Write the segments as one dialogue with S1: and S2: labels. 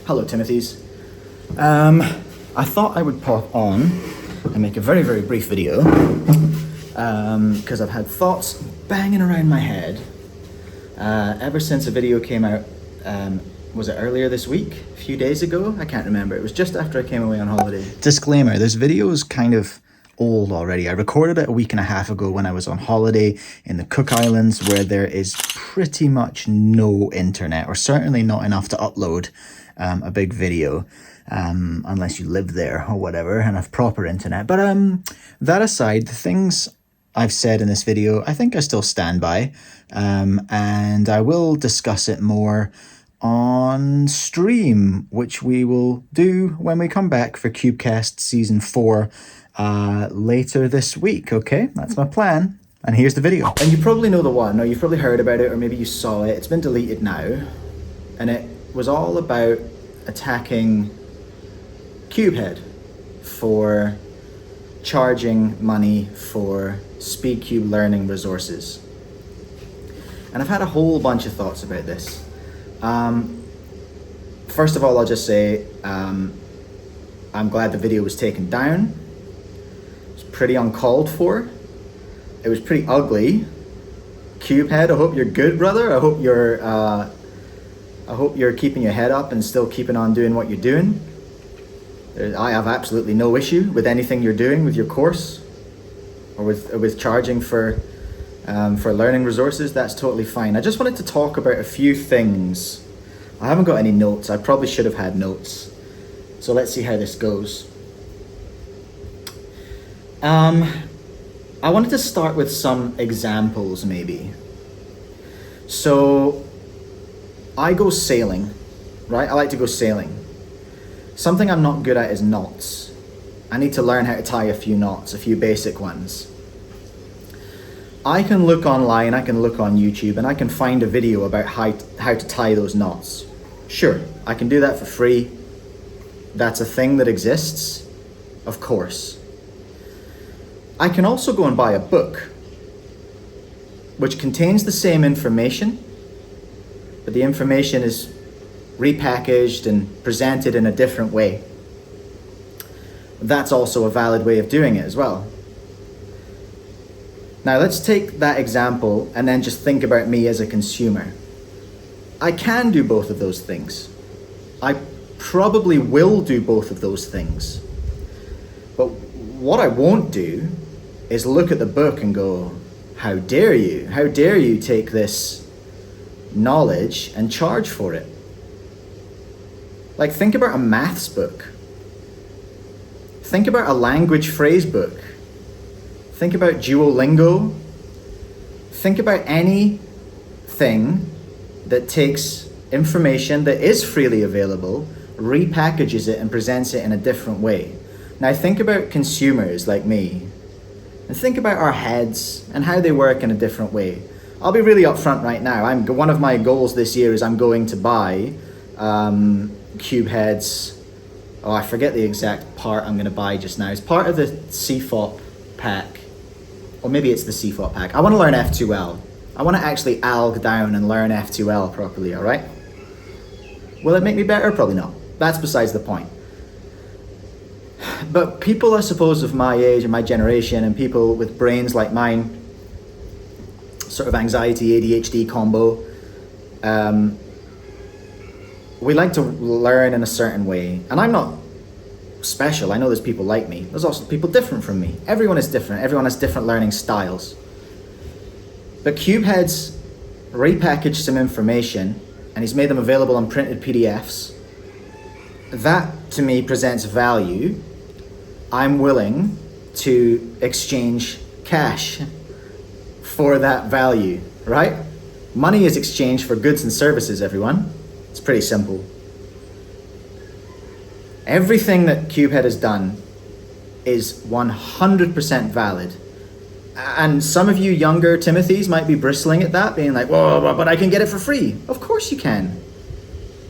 S1: Hello, Timothys. I thought I would pop on and make a very, very brief video because I've had thoughts banging around my head ever since a video came out. Was it earlier this week? A few days ago? I can't remember. It was just after I came away on holiday. Disclaimer, this video is kind of old already. I recorded it a week and a half ago when I was on holiday in the Cook Islands, where there is pretty much no internet, or certainly not enough to upload a big video, unless you live there or whatever and have proper internet. But that aside, the things I've said in this video, I think I still stand by, and I will discuss it more on stream, which we will do when we come back for Cubecast Season 4 later this week, okay? That's my plan. And here's the video. And you probably know the one, or you've probably heard about it, or maybe you saw it. It's been deleted now. And it was all about attacking Cubehead for charging money for speedcube learning resources. And I've had a whole bunch of thoughts about this. First of all, I'll just say I'm glad the video was taken down. It's pretty uncalled for. It was pretty ugly. Cubehead, I hope you're good, brother. I hope you're keeping your head up and still keeping on doing what you're doing. I have absolutely no issue with anything you're doing with your course or with charging for learning resources. That's totally fine. I just wanted to talk about a few things. I haven't got any notes. I probably should have had notes. So let's see how this goes. I wanted to start with some examples maybe. So I go sailing, right? I like to go sailing. Something I'm not good at is knots. I need to learn how to tie a few knots, a few basic ones. I can look online, I can look on YouTube, and I can find a video about how to tie those knots. Sure, I can do that for free. That's a thing that exists, of course. I can also go and buy a book which contains the same information, but the information is repackaged and presented in a different way. That's also a valid way of doing it as well. Now let's take that example and then just think about me as a consumer. I can do both of those things. I probably will do both of those things. But what I won't do is look at the book and go, how dare you? How dare you take this knowledge and charge for it? Like, think about a maths book. Think about a language phrase book. Think about Duolingo. Think about anything that takes information that is freely available, repackages it and presents it in a different way. Now think about consumers like me, and think about our heads and how they work in a different way. I'll be really upfront right now. One of my goals this year is I'm going to buy Cubehead's, I forget the exact part I'm going to buy just now. It's part of the CFOP pack, or maybe it's the CFOP pack. I want to learn F2L. I want to actually alg down and learn F2L properly, all right? Will it make me better? Probably not. That's besides the point. But people, I suppose, of my age and my generation, and people with brains like mine, sort of anxiety, ADHD combo, we like to learn in a certain way. And I'm not special. I know there's people like me. There's also people different from me. Everyone is different. Everyone has different learning styles. But Cubehead's repackaged some information and he's made them available on printed PDFs. That, to me, presents value. I'm willing to exchange cash for that value, right? Money is exchanged for goods and services, everyone. It's pretty simple. Everything that Cubehead has done is 100% valid. And some of you younger Timothys might be bristling at that, being like, whoa, but I can get it for free. Of course you can.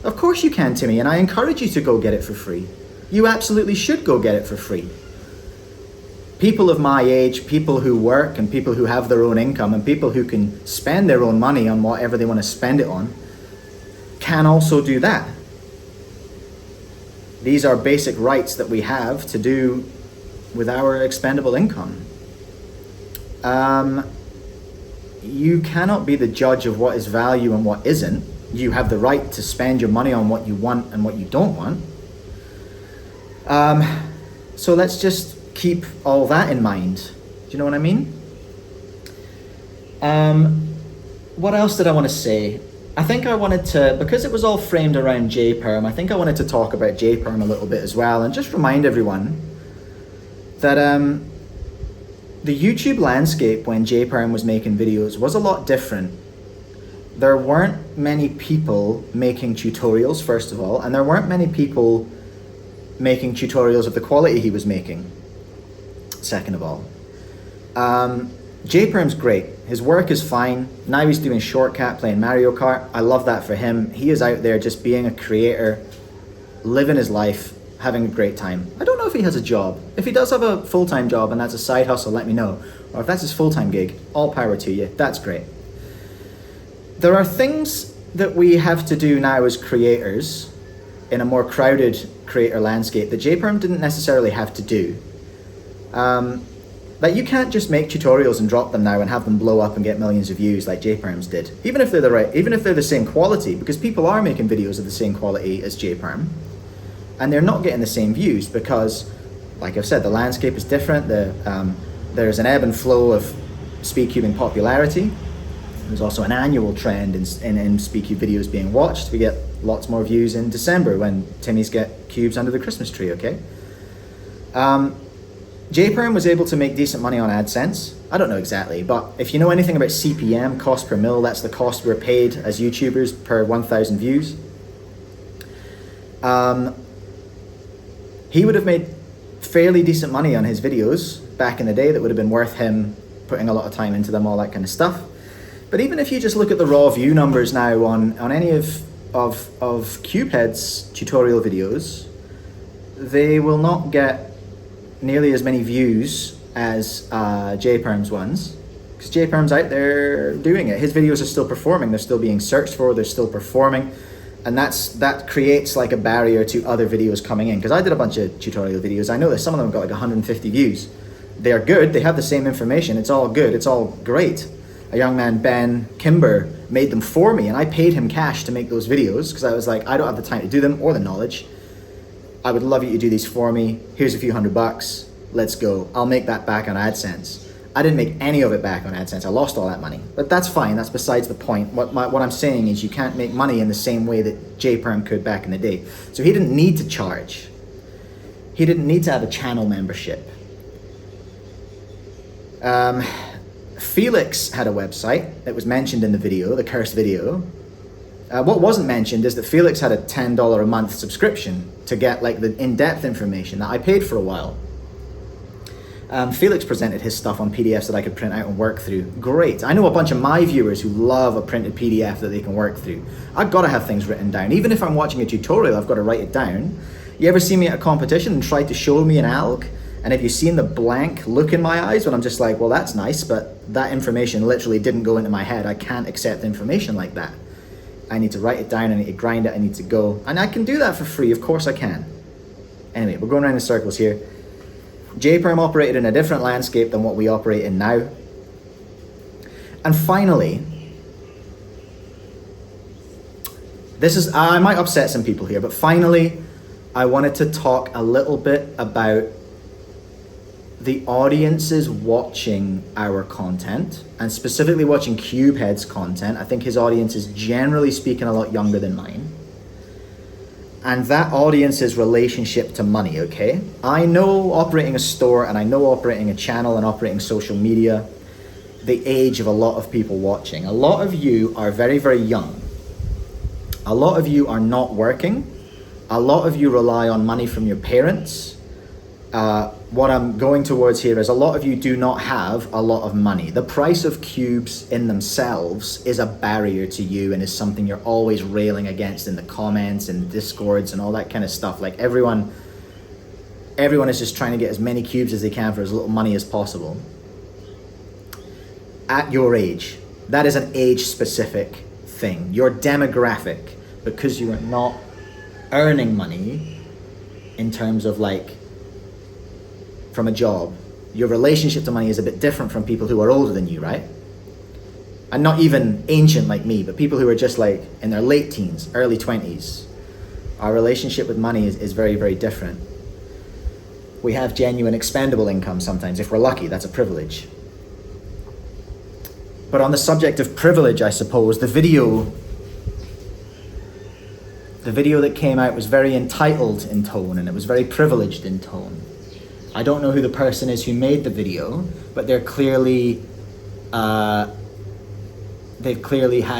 S1: Of course you can, Timmy, and I encourage you to go get it for free. You absolutely should go get it for free. People of my age, people who work and people who have their own income and people who can spend their own money on whatever they want to spend it on, can also do that. These are basic rights that we have to do with our expendable income. You cannot be the judge of what is value and what isn't. You have the right to spend your money on what you want and what you don't want. So let's just keep all that in mind. Do you know what I mean? What else did I want to say? I think I wanted to, because it was all framed around JPerm, I think I wanted to talk about JPerm a little bit as well, and just remind everyone that the YouTube landscape when JPerm was making videos was a lot different. There weren't many people making tutorials, first of all, and there weren't many people making tutorials of the quality he was making, second of all. JPerm's great. His work is fine. Now he's doing Shortcut, playing Mario Kart. I love that for him. He is out there just being a creator, living his life, having a great time. I don't know if he has a job. If he does have a full-time job and that's a side hustle, let me know. Or if that's his full-time gig, all power to you. That's great. There are things that we have to do now as creators in a more crowded creator landscape that JPerm didn't necessarily have to do. Like, you can't just make tutorials and drop them now and have them blow up and get millions of views like JPerm's did. Even if they're the same quality, because people are making videos of the same quality as JPerm, and they're not getting the same views because, like I've said, the landscape is different. There's an ebb and flow of speedcubing popularity. There's also an annual trend in speedcube videos being watched. We get lots more views in December when Timmy's get cubes under the Christmas tree, okay? JPerm was able to make decent money on AdSense. I don't know exactly, but if you know anything about CPM, cost per mil, that's the cost we're paid as YouTubers per 1,000 views. He would have made fairly decent money on his videos back in the day that would have been worth him putting a lot of time into them, all that kind of stuff. But even if you just look at the raw view numbers now on any of Cubehead's tutorial videos, they will not get nearly as many views as JPerm's ones, because JPerm's out there doing it. His videos are still performing, they're still being searched for, they're still performing, and that creates like a barrier to other videos coming in. Because I did a bunch of tutorial videos, I know that some of them got like 150 views. They're good, they have the same information, it's all good, it's all great. A young man, Ben Kimber, made them for me, and I paid him cash to make those videos because I was like, I don't have the time to do them or the knowledge. I would love you to do these for me. Here's a few $100. Let's go. I'll make that back on AdSense. I didn't make any of it back on AdSense. I lost all that money. But that's fine. That's besides the point. What I'm saying is you can't make money in the same way that JPerm could back in the day. So he didn't need to charge. He didn't need to have a channel membership. Felix had a website that was mentioned in the video, the cursed video. What wasn't mentioned is that Felix had a $10 a month subscription to get like the in-depth information that I paid for a while. Felix presented his stuff on PDFs that I could print out and work through. Great. I know a bunch of my viewers who love a printed PDF that they can work through. I've got to have things written down. Even if I'm watching a tutorial, I've got to write it down. You ever see me at a competition and try to show me an alg? And have you seen the blank look in my eyes when I'm just like, well, that's nice, but that information literally didn't go into my head. I can't accept information like that. I need to write it down, I need to grind it, I need to go. And I can do that for free, of course I can. Anyway, we're going around in circles here. JPerm operated in a different landscape than what we operate in now. And finally, I might upset some people here, but finally, I wanted to talk a little bit about the audiences watching our content, and specifically watching Cubehead's content. I think his audience is generally speaking a lot younger than mine. And that audience's relationship to money, okay? I know operating a store, and I know operating a channel and operating social media, the age of a lot of people watching. A lot of you are very, very young. A lot of you are not working. A lot of you rely on money from your parents. What I'm going towards here is a lot of you do not have a lot of money. The price of cubes in themselves is a barrier to you and is something you're always railing against in the comments and discords and all that kind of stuff. Like everyone is just trying to get as many cubes as they can for as little money as possible. At your age, that is an age specific thing. Your demographic, because you are not earning money, in terms of like from a job, your relationship to money is a bit different from people who are older than you, right? And not even ancient like me, but people who are just like in their late teens, early 20s. Our relationship with money is very, very different. We have genuine expendable income sometimes. If we're lucky, that's a privilege. But on the subject of privilege, I suppose, the video that came out was very entitled in tone, and it was very privileged in tone. I don't know who the person is who made the video, but they've clearly had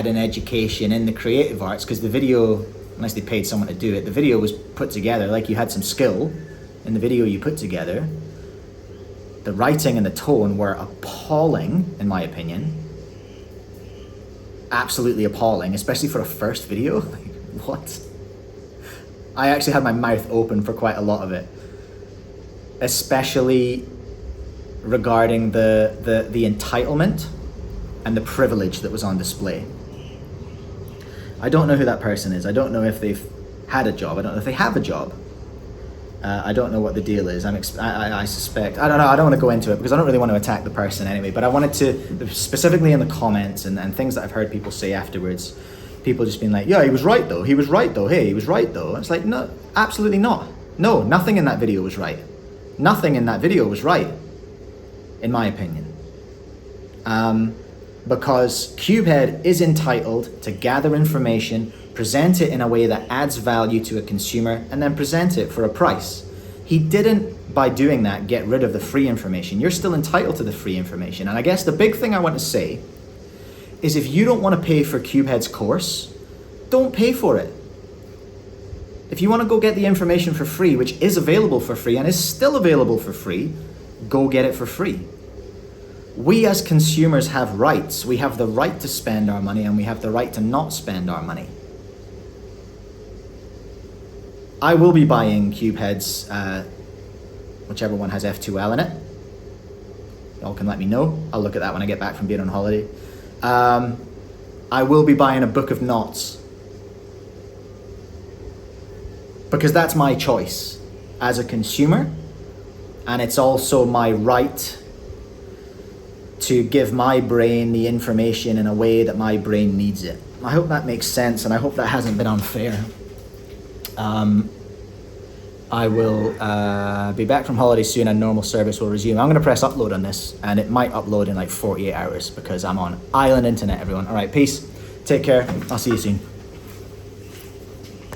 S1: an education in the creative arts, because the video, unless they paid someone to do it, the video was put together like you had some skill in the video you put together. The writing and the tone were appalling, in my opinion. Absolutely appalling, especially for a first video. Like, what? I actually had my mouth open for quite a lot of it, especially regarding the entitlement and the privilege that was on display. I don't know who that person is. I don't know if they've had a job. I don't know if they have a job. I don't know what the deal is. I suspect, I don't know, I don't want to go into it because I don't really want to attack the person anyway, but I wanted to, specifically in the comments and things that I've heard people say afterwards, people just being like, yeah, he was right though, hey, he was right though. It's like, no, absolutely not. No, nothing in that video was right. Nothing in that video was right, in my opinion. Because Cubehead is entitled to gather information, present it in a way that adds value to a consumer, and then present it for a price. He didn't, by doing that, get rid of the free information. You're still entitled to the free information. And I guess the big thing I want to say is if you don't want to pay for Cubehead's course, don't pay for it. If you want to go get the information for free, which is available for free and is still available for free, go get it for free. We as consumers have rights. We have the right to spend our money and we have the right to not spend our money. I will be buying Cubeheads, whichever one has F2L in it. Y'all can let me know. I'll look at that when I get back from being on holiday. I will be buying a book of knots, because that's my choice as a consumer, and it's also my right to give my brain the information in a way that my brain needs it. I hope that makes sense, and I hope that hasn't been unfair. I will be back from holiday soon and normal service will resume. I'm going to press upload on this and it might upload in like 48 hours because I'm on island internet, everyone. All right, peace. Take care. I'll see you soon.